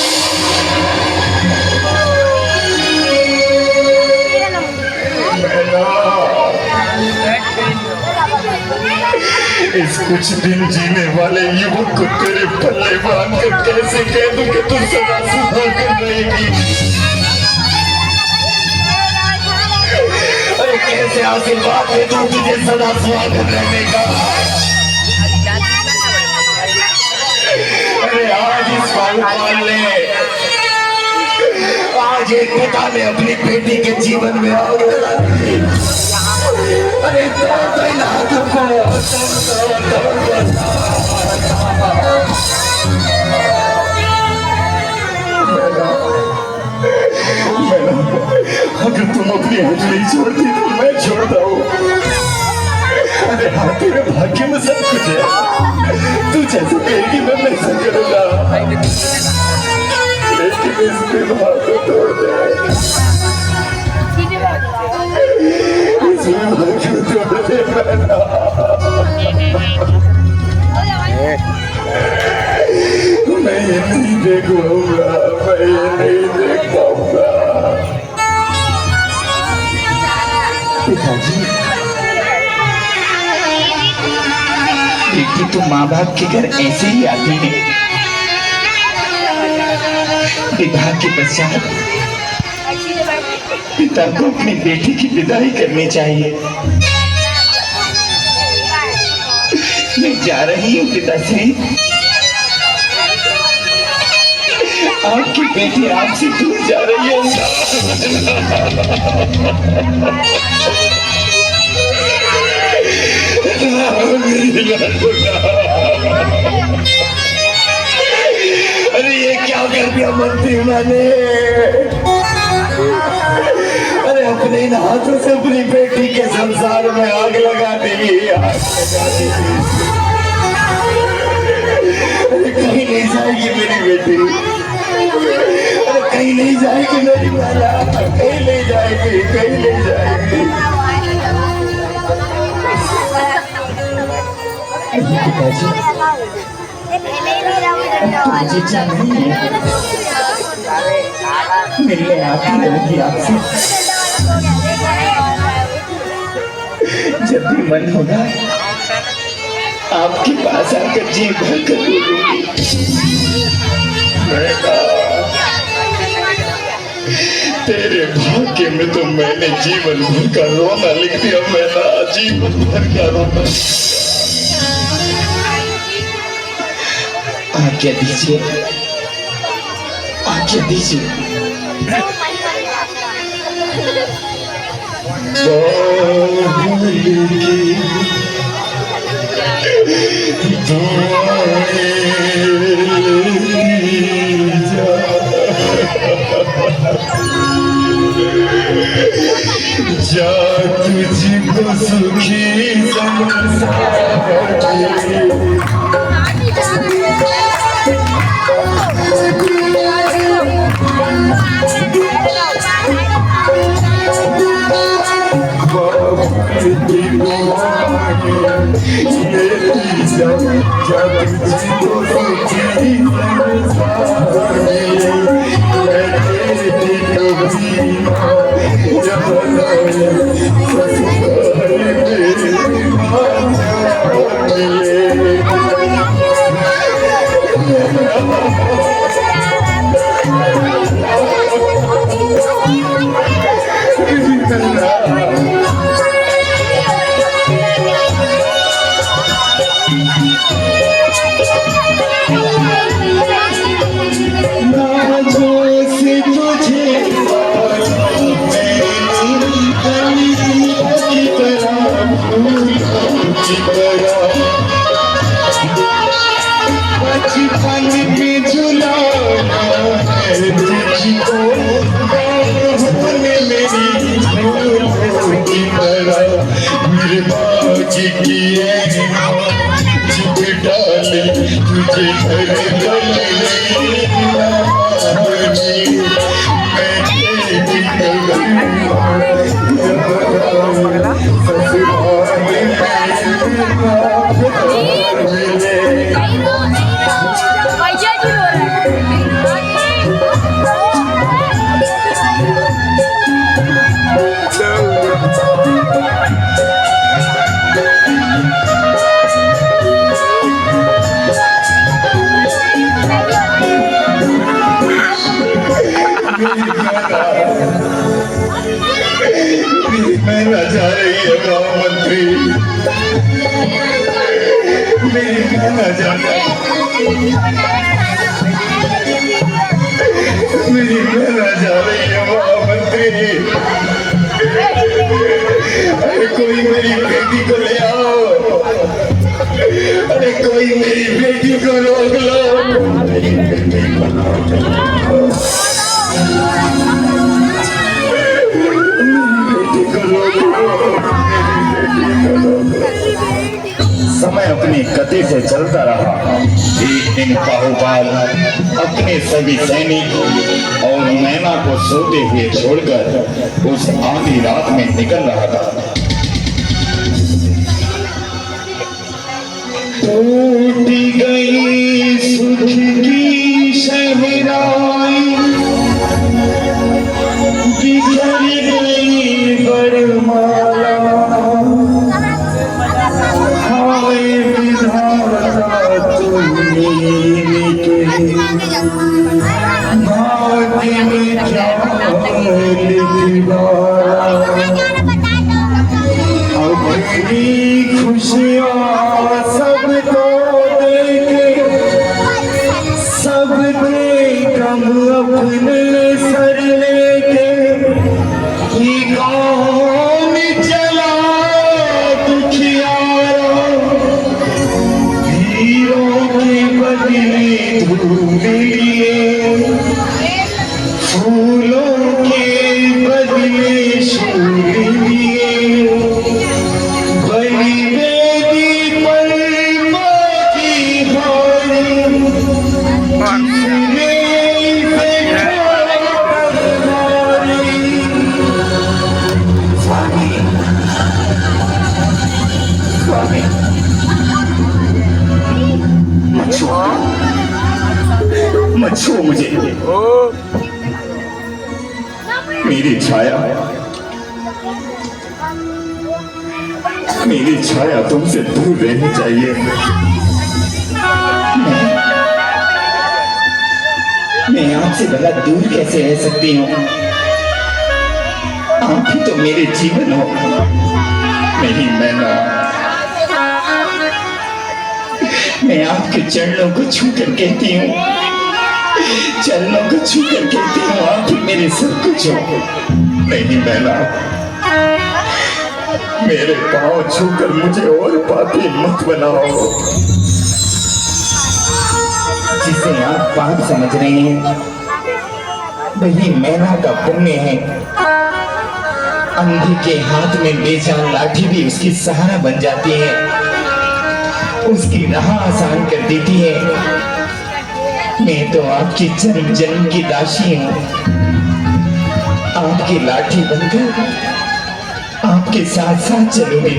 इस कुछ दिन जीने वाले युवक को तेरे पल्ले बांध कर कैसे कह दूं कि तू सदा सुहागन रहेगी। अरे कैसे आशीर्वाद दे दूं तुझे सदा सुहागन रहने का। अरे आज इस बाहुपाल ने, आज एक पिता ने अपनी बेटी के जीवन में आग लगा दी। अरे अगर तुम अपनी हट नहीं छोड़ती तो मैं छोड़ता हूँ। अरे हाँ, तेरे भाग्य में सब कुछ है, तू जैसे कहेगी मैं वैसा करूँगा, लेकिन इस विवाह को तोड़ दे, इस विवाह को तोड़ दे। मैं ये नहीं देख पाऊंगा, मैं ये नहीं देख पाऊंगा। पिताजी, बेटी तो माँ बाप के घर ऐसे ही आती है। विवाह के पश्चात पिता को अपनी बेटी की विदाई करनी चाहिए। मैं जा रही हूँ पिताश्री, आपकी बेटी आपसे दूर जा रही है। अरे ये क्या कर दिया मंत्री मैंने? अरे अपने इन हाथों से अपनी बेटी के संसार में आग लगा दी, आग लगा दी। अरे कहीं नहीं जाएगी मेरी बेटी, अरे कहीं नहीं जाएगी मेरी माला, कहीं नहीं जाएगी, कहीं नहीं जाएगी। पिताजी मुझे चाहिए मिलने आती रहेगी आपसे, जब भी मन होगा आपके पास आकर जी भर कर बोलूंगी। तेरे भाग्य में तो मैंने जीवन भर का रोना लिख दिया, मैंने जीवन भर का रोना। आज्ञा दीजिए, आज्ञा दीजिए। जा तुझको सुखी जा रही है महामंत्री, मेरी कहना जाना, मेरी कहना जा रही है महामंत्री। अरे कोई मेरी बेटी को ले आओ, अरे कोई मेरी बेटी को रोक लो। समय अपनी गति से चलता रहा। एक दिन बाहुबल अपने सभी सैनिक और नैना को सोते हुए छोड़कर उस आधी रात में निकल रहा था। टूट गई सुख की शहनाई, बिखर गई बरमाला, हाय विधाता तुमने लिखे भाग्य में क्या लिखा। अपनी खुशियाँ सबको देके, सब दे कम अपने सर लेके, ये कौन चला दुखियारा, हीरों के बदले धूल लिए, फूलों के बदले स्वामी, मत छू, मत छू मुझे। मेरी छाया तुमसे दूर रहनी चाहिए। मैं आपसे भला दूर कैसे रह सकती हूँ? आप ही तो मेरे जीवन हो। नहीं मैना, मैं आपके चरणों को छू कर कहती हूँ, चरणों को छू कर कहती हूँ, आप ही मेरे सब कुछ हो। नहीं मैना, मेरे पांव छूकर मुझे और पापी मत बनाओ। जिसे आप पाप समझ रहे हैं वही मैना का पुण्य है। अंधी के हाथ में बेजान लाठी भी उसकी सहारा बन जाती है, उसकी राह आसान कर देती है। मैं तो आपकी जन्म जन्म की दासी हूँ, आपकी लाठी बनकर आपके साथ साथ चलूंगी।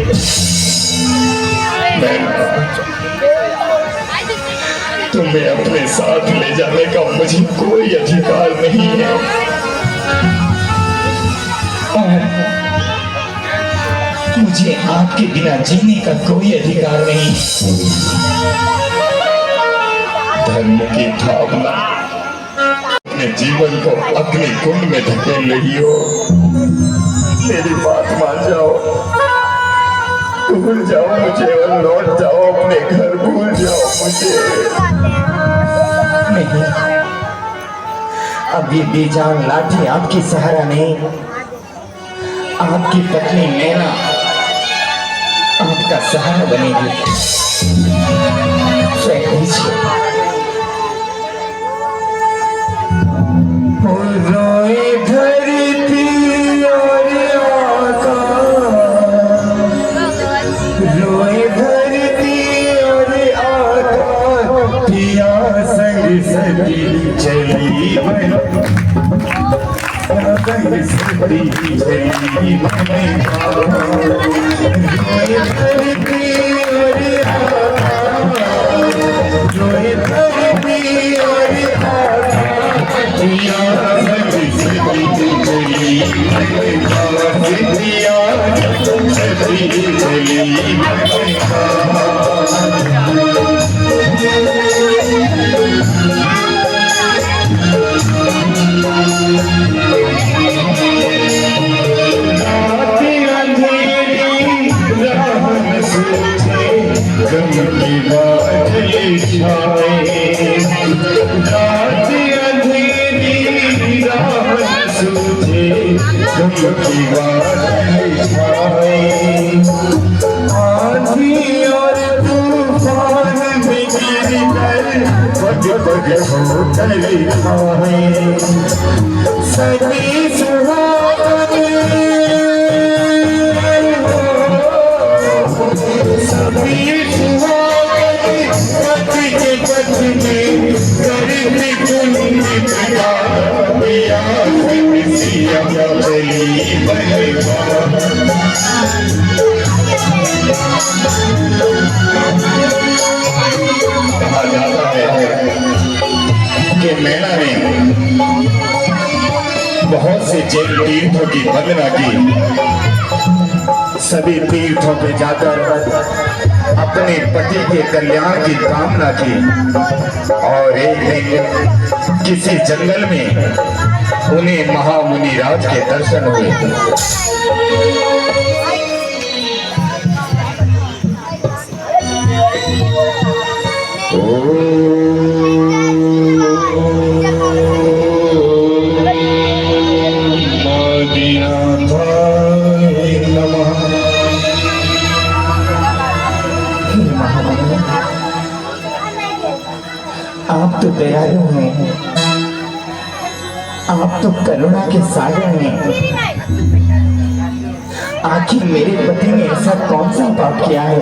तुम्हें अपने साथ ले जाने का मुझे कोई अधिकार नहीं है। और मुझे आपके बिना जीने का कोई अधिकार नहीं। धर्म की भावना अपने जीवन को अग्नि कुंड में धकेल रही हो। मेरी बात मान जाओ, भूल जाओ मुझे और लौट जाओ अपने घर, भूल जाओ मुझे। नहीं, अब ये बेजान लाठी आपकी सहारा नहीं, आपकी पत्नी नैना आपका सहारा बनेगी। रोए धरती और रोए धरती और आकाश, पिया संग सदी चली संग सदी चली रोए धरती और आकाश, रोए धरती और आकाश, पिया संग सदी चली पिया सदी चली। आंधी और तूफान में गिरकर पग पग होकर खाए सभी सुहाने, सभी सुहाने पथ के पथ में गर्मी कुंड पिया पिया सिया चली कहा जाता है कि मैना ने बहुत से जैन तीर्थों की वंदना की। सभी तीर्थों पे जाकर अपने पति के कल्याण की कामना की और एक दिन किसी जंगल में उन्हें महामुनि राज के दर्शन हुए। आप तो दयालु हैं, आप तो करुणा के सागर हैं। आखिर मेरे पति ने ऐसा कौन सा पाप किया है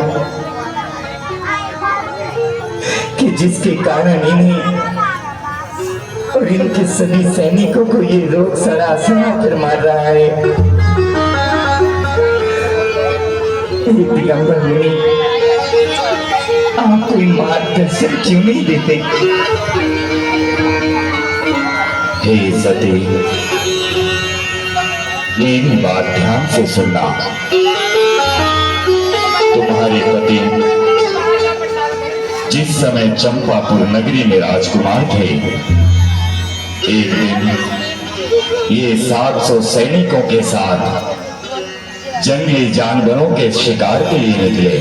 कि जिसके कारण इन्हें और इनके सभी सैनिकों को ये रोग सरासर कर मार रहा है। दिगंबर मुनि, आप कोई मार्गदर्शन क्यों नहीं देते? हे सती, मेरी बात ध्यान से सुनना। तुम्हारे पति जिस समय चंपापुर नगरी में राजकुमार थे, एक दिन ये 700 सैनिकों के साथ जंगली जानवरों के शिकार के लिए निकले।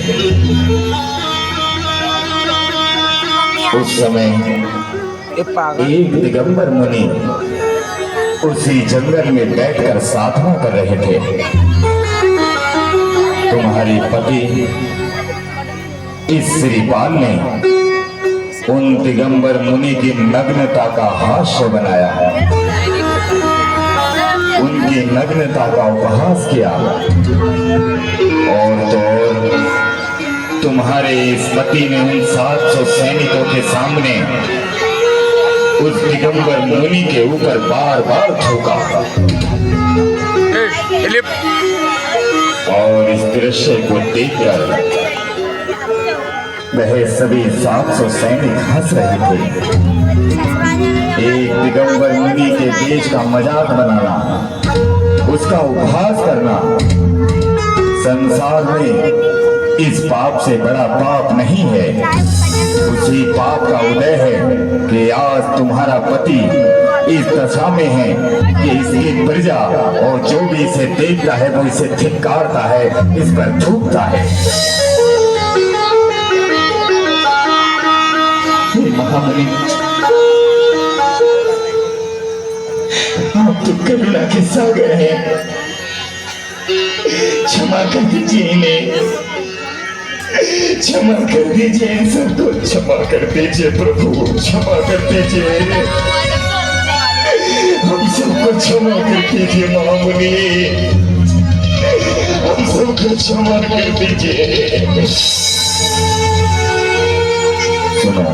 उस समय ये पागल एक दिगंबर मुनि उसी जंगल में बैठकर साधना कर रहे थे। तुम्हारे पति इस श्रीपाल ने उन दिगंबर मुनि की नग्नता का हास्य बनाया, उनकी नग्नता का उपहास किया, और तो और तुम्हारे इस पति ने उन 700 सैनिकों के सामने उस दिगंबर मुनि के ऊपर बार बार थूका। और इस दृश्य को देखकर वह सभी 700 सैनिक हंस रहे थे। एक दिगंबर मुनि के देश का मजाक बनाना, उसका उपहास करना, संसार में इस पाप से बड़ा पाप नहीं है। उसी पाप का उदय है कि आज तुम्हारा पति इस दशा में है कि इसकी प्रजा और जो भी इसे देखता है वो इसे धिक्कारता है, इस पर थूकता है। महामुनि, आप तो करुणा के सागर हैं, क्षमा कर दीजिए इन्हें, क्षमा कर दीजिए इन सबको, क्षमा कर दीजिए प्रभु, क्षमा कर दीजिए, हम सबको क्षमा कर दीजिए महामुनि, हम सबको क्षमा कर दीजिए। सुनो,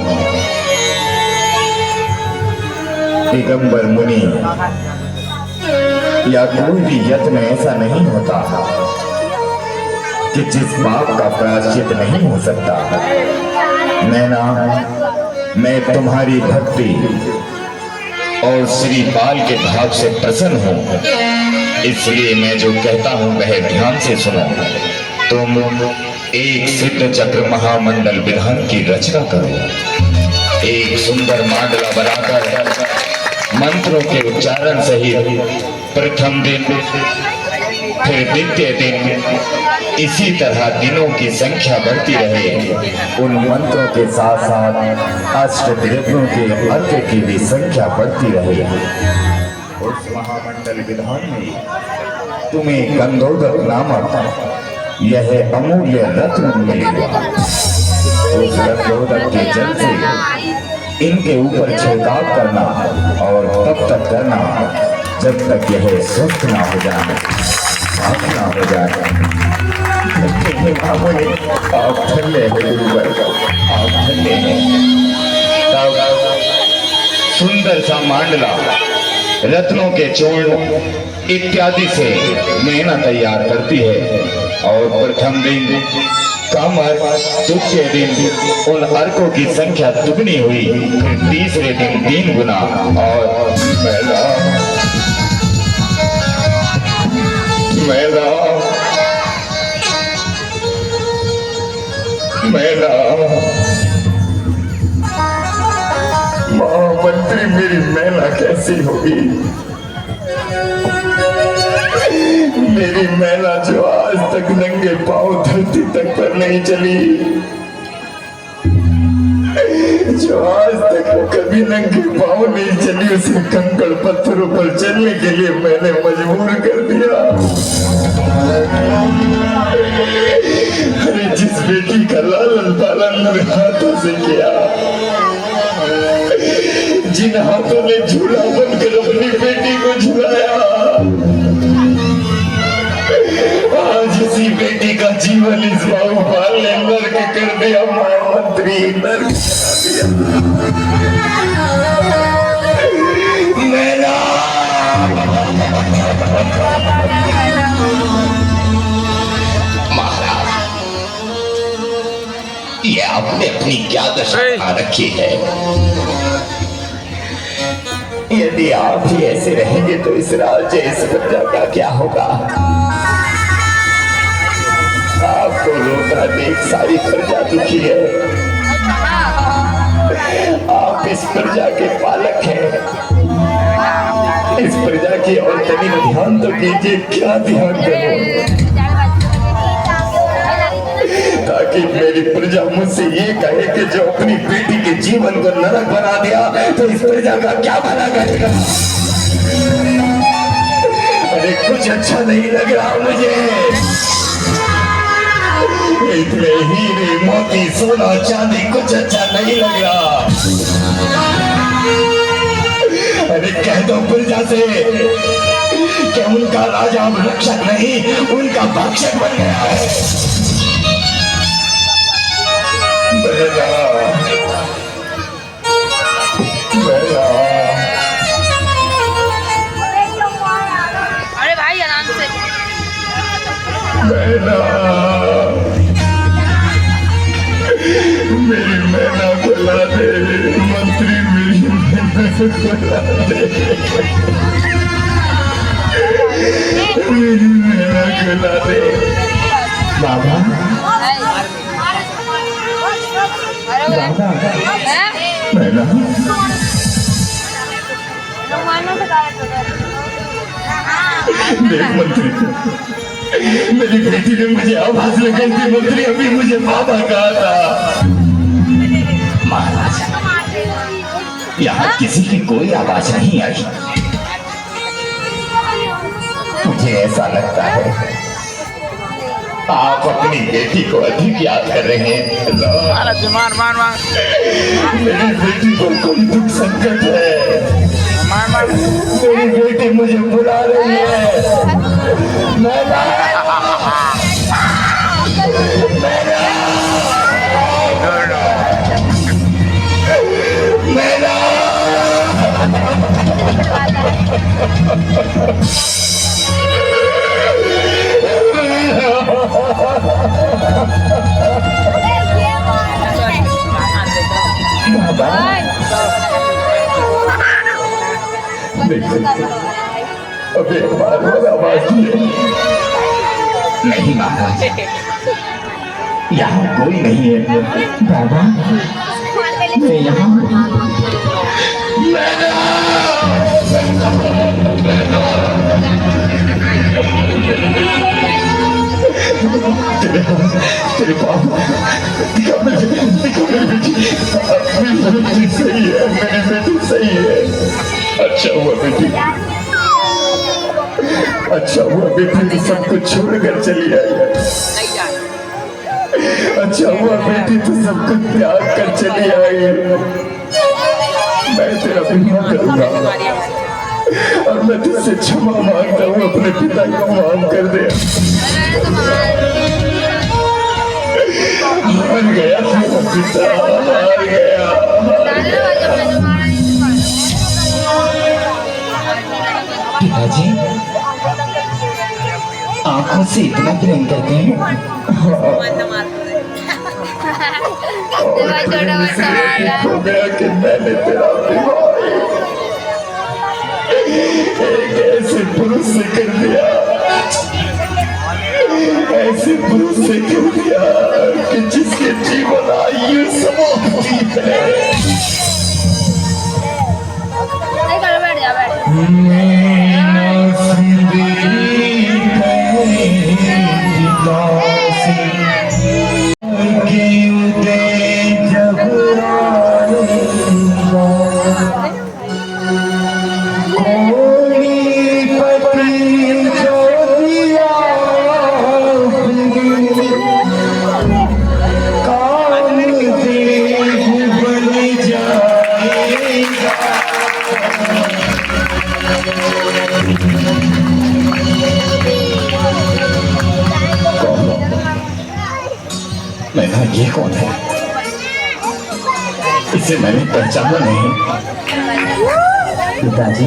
दिगंबर मुनि या कोई भी यत्न ऐसा नहीं होता कि जिस पाप का प्रायश्चित नहीं हो सकता। नैना, मैं तुम्हारी भक्ति और श्रीपाल के भाव से प्रसन्न हूँ, इसलिए मैं जो कहता हूँ वह ध्यान से सुनो। तुम एक सिद्ध चक्र महामंडल विधान की रचना करो। एक सुंदर मांडला बनाकर मंत्रों के उच्चारण सहित प्रथम दिन फिर द्वितीय दिन इसी तरह दिनों की संख्या बढ़ती रहे। उन मंत्रों के साथ साथ अष्टदिग्गजों के अर्घ्य की भी संख्या बढ़ती रहे। उस महामंडल विधान में तुम्हें गंधोदक नामक यह अमूल्य रत्न मिलेगा। उस गंधोदक के जल से इनके ऊपर छिड़काव करना और तब तक करना जब तक यह स्वस्थ ना हो जाए, साफ ना हो जाए। आप ठंडे आप ठंडे हैं। तब सुंदर सा मांडला रत्नों के चूर्ण इत्यादि से नैना तैयार करती है, और प्रथम दिन कम अर्घ, द्वितीय दिन उन अर्घों की संख्या दुगनी हुई, फिर तीसरे दिन 3 गुना, और महामंत्री, मेरी मैला कैसी होगी? मेरी मैला जो आज तक नंगे पांव धरती तक पर नहीं चली, जो आज तक कभी नंगे पांव नहीं चली, उसे कंकड़ पत्थरों पर चलने के लिए मैंने मजबूर कर दिया। अरे जिस बेटी का लालन पालन मेरे हाथों से किया, जिन हाथों ने झूला बनकर अपनी बेटी को झुलाया, आज इसी बेटी का जीवन इस बाहुपाल ने नर्क कर दिया। महामंत्री, नर्क मेरा आपने अपनी क्या दशा खा रखी है। यदि आप ही ऐसे रहेंगे तो इस राज्य इस प्रजा का क्या होगा। आपको रोता देख सारी प्रजा दुखी है। आप इस प्रजा के पालक हैं। इस प्रजा की ओर तनिक ध्यान तो कीजिए। क्या ध्यान करें ताकि मेरी प्रजा मुझसे ये कहे कि जो अपनी बेटी के जीवन को नरक बना दिया तो इस प्रजा का क्या भला करेगा। अरे कुछ अच्छा नहीं लग रहा मुझे। इतने हीरे मोती सोना चांदी कुछ अच्छा नहीं लग रहा। अरे कह दो प्रजा से कि उनका राजा अब रक्षक नहीं उनका भक्षक बन गया है। बेला, बेला। अरे भाई आराम से। बेला, मेरी मैना को ला दे। मंत्री मेरी मैना को ला दे। मेरी मैना को ला दे। बाबा बाबा मैना देख मंत्री मेरी बेटी ने मुझे आवाज लगाई थी। मंत्री अभी मुझे बाबा कहा था। महाराज यहाँ किसी की कोई आवाज नहीं आई। मुझे ऐसा लगता है आप अपनी बेटी को अधिक याद कर रहे हैं। मार मार मार मेरी बेटी को कोई दुख संकट है। मार मार। मेरी बेटी मुझे बुला रही है। मैना, मैना, अब एक बार और आवाज दिए। नहीं महाराज यहाँ कोई नहीं है। बाबा मैं यहाँ तेरे पापा मेरी बेटी सही है। मेरी बेटी सही है। अच्छा हुआ बेटी, अच्छा हुआ बेटी तू सब कुछ छोड़कर चली आई है। अच्छा हुआ बेटी तू सब कुछ त्याग कर चली आई है। मैं तेरा बीमा करूंगा और मैं तुझसे क्षमा मांगता हूँ। अपने पिता को माफ कर दे। हार गया पिता, हार गया। पिताजी आंखों से इतना प्रेम करते हैं। हो गया कि मैंने तेरा विवाह एक ऐसे पुरुष से कर दिया, ऐसे पुरुष से कर दिया कि जिसके जीवन आयु समाप्ति है। मैना ये कौन है? इसे मैंने पहचाना नहीं। पिताजी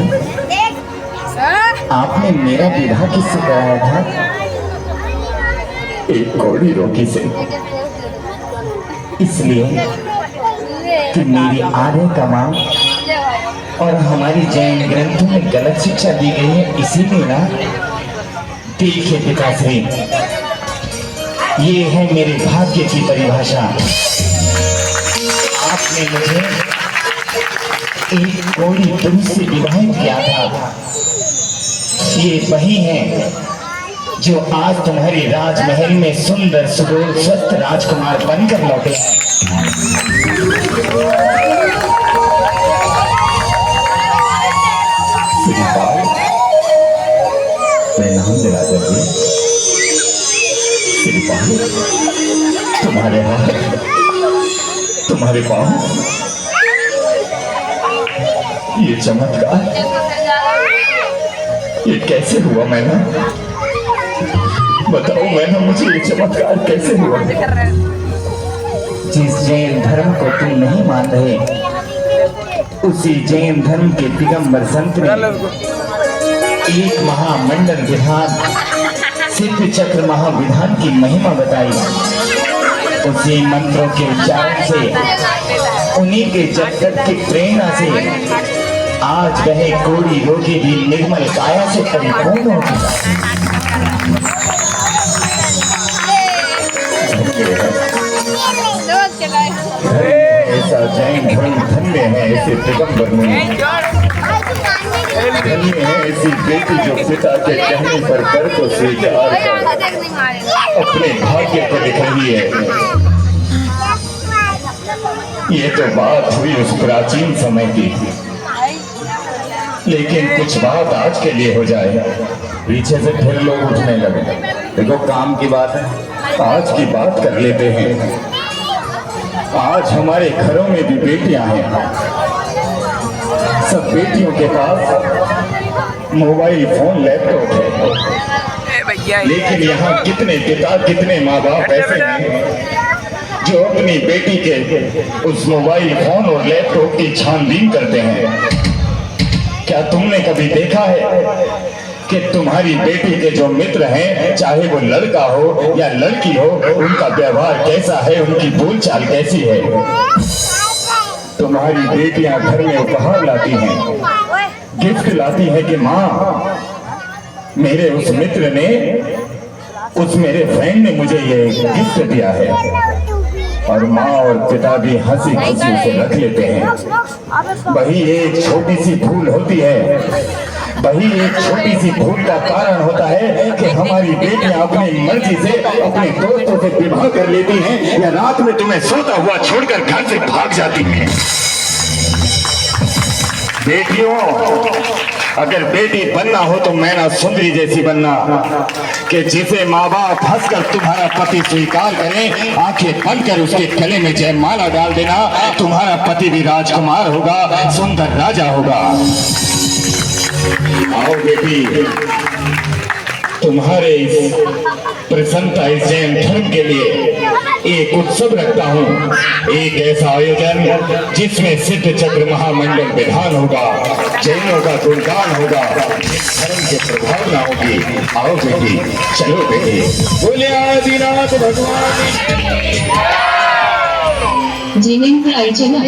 आपने मेरा विवाह किससे कराया था? एक कौड़ी रोगी से। इसलिए कि मेरी आर्य का माँ और हमारी जैन ग्रंथों में गलत शिक्षा दी गई है, इसीलिए ना। देखिए पिताश्री, ये है मेरे भाग्य की परिभाषा। आपने मुझे एक कोड़ी पुरुष से विवाह किया था। ये वही है जो आज तुम्हारे राजमहल में सुंदर सुडोल स्वस्थ राजकुमार बनकर लौटे हैं। मैं नाम दिला देंगे तुम्हारे हाथ, तुम्हारे पाँव, ये चमत्कार ये कैसे हुआ मैना? बताओ मैना, मुझे ये चमत्कार कैसे हुआ? जिस जैन धर्म को तुम नहीं मान रहे, उसी जैन धर्म के दिगंबर संत ने एक महामंडल विधान सिद्ध चक्र महाविधान की महिमा बताई। उसी मंत्रों के उच्चारण से, उन्हीं के जप तक की प्रेरणा से आज वह कोड़ी रोगी भी निर्मल काया से परिपूर्ण हो चुका। ऐसा जैन धर्म धन्य है, ऐसे दिगंबर मुनि धन्य है, ऐसी बेटी जो पिता के कहने पर कर को स्वीकार कर अपने भाग्य को लिख रही है। ये तो बात हुई उस प्राचीन समय की, लेकिन कुछ बात आज के लिए हो जाए। पीछे से फिर लोग उठने लगे। देखो काम की बात है, आज की बात कर लेते हैं। आज हमारे घरों में भी बेटियां हैं। सब बेटियों के पास मोबाइल फोन लैपटॉप है, लेकिन यहाँ कितने पिता कितने माँ बाप ऐसे हैं जो अपनी बेटी के उस मोबाइल फोन और लैपटॉप की छानबीन करते हैं। क्या तुमने कभी देखा है कि तुम्हारी बेटी के जो मित्र हैं, चाहे वो लड़का हो या लड़की हो, उनका व्यवहार कैसा है, उनकी बोलचाल कैसी है? तुम्हारी बेटियां घर में उपहार लाती हैं, गिफ्ट लाती हैं कि माँ मेरे उस मित्र ने, उस मेरे फ्रेंड ने मुझे ये गिफ्ट दिया है, और माँ और पिता भी हंसी खुशी उसे रख लेते हैं। वही एक छोटी सी भूल होती है, वही एक छोटी सी भूल का कारण होता है कि हमारी बेटियां अपनी मर्जी से अपने दोस्तों से विवाह कर लेती हैं, या रात में तुम्हें सोता हुआ छोड़कर घर से भाग जाती हैं। बेटियों, अगर बेटी बनना हो तो मैना सुंदरी जैसी बनना, कि जिसे माँ बाप हंसकर तुम्हारा पति स्वीकार करें, आंखें बंद कर उसके गले में जयमाला डाल देना। तुम्हारा पति भी राजकुमार होगा, सुंदर राजा होगा। आओ बेटी, तुम्हारे इस प्रसन्नता इस जैन धर्म के लिए एक उत्सव रखता हूँ, एक ऐसा आयोजन जिसमें सिद्ध चक्र महामंडल विधान होगा, जैनों का गुणगान होगा, धर्म के प्रभावना होगी। आओ बेटी, चलो बेटी। बोले आदिनाथ भगवान। जिन अर्चना